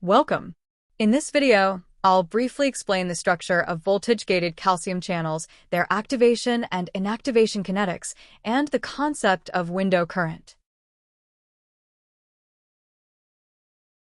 Welcome! In this video, I'll briefly explain the structure of voltage-gated calcium channels, their activation and inactivation kinetics, and the concept of window current.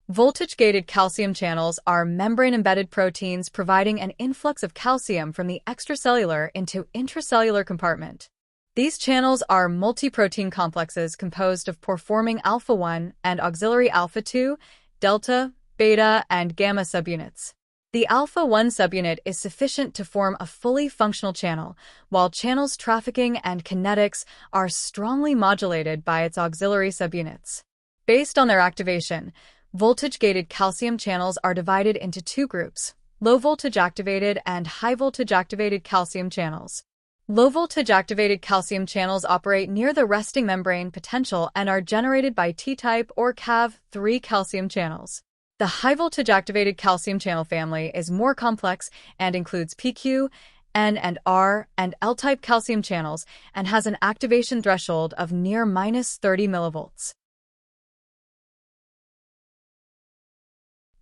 Voltage-gated calcium channels are membrane-embedded proteins providing an influx of calcium from the extracellular into intracellular compartment. These channels are multi-protein complexes composed of pore-forming alpha-1 and auxiliary alpha-2, delta, beta, and gamma subunits. The alpha-1 subunit is sufficient to form a fully functional channel, while channels trafficking and kinetics are strongly modulated by its auxiliary subunits. Based on their activation, voltage-gated calcium channels are divided into two groups: low-voltage activated and high-voltage activated calcium channels. Low-voltage activated calcium channels operate near the resting membrane potential and are generated by T-type or Cav3 calcium channels. The high-voltage activated calcium channel family is more complex and includes PQ, N and R, and L-type calcium channels and has an activation threshold of near -30 millivolts.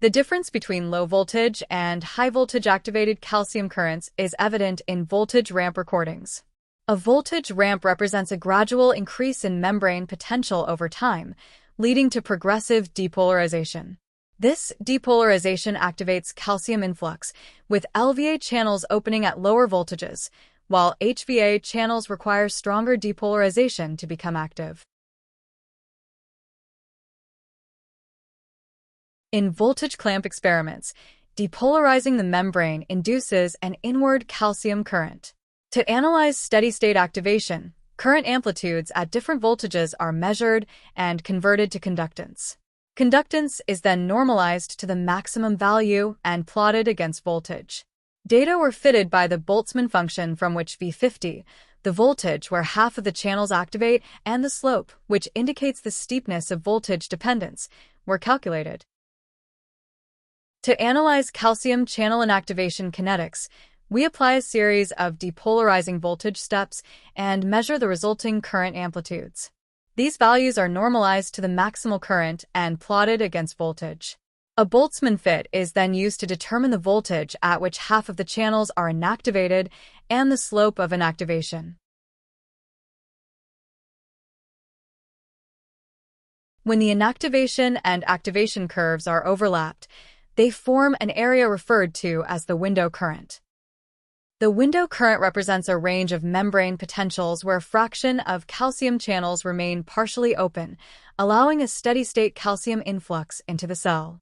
The difference between low-voltage and high-voltage activated calcium currents is evident in voltage ramp recordings. A voltage ramp represents a gradual increase in membrane potential over time, leading to progressive depolarization. This depolarization activates calcium influx, with LVA channels opening at lower voltages, while HVA channels require stronger depolarization to become active. In voltage clamp experiments, depolarizing the membrane induces an inward calcium current. To analyze steady-state activation, current amplitudes at different voltages are measured and converted to conductance. Conductance is then normalized to the maximum value and plotted against voltage. Data were fitted by the Boltzmann function from which V50, the voltage where half of the channels activate, and the slope, which indicates the steepness of voltage dependence, were calculated. To analyze calcium channel inactivation kinetics, we apply a series of depolarizing voltage steps and measure the resulting current amplitudes. These values are normalized to the maximal current and plotted against voltage. A Boltzmann fit is then used to determine the voltage at which half of the channels are inactivated and the slope of inactivation. When the inactivation and activation curves are overlapped, they form an area referred to as the window current. The window current represents a range of membrane potentials where a fraction of calcium channels remain partially open, allowing a steady-state calcium influx into the cell.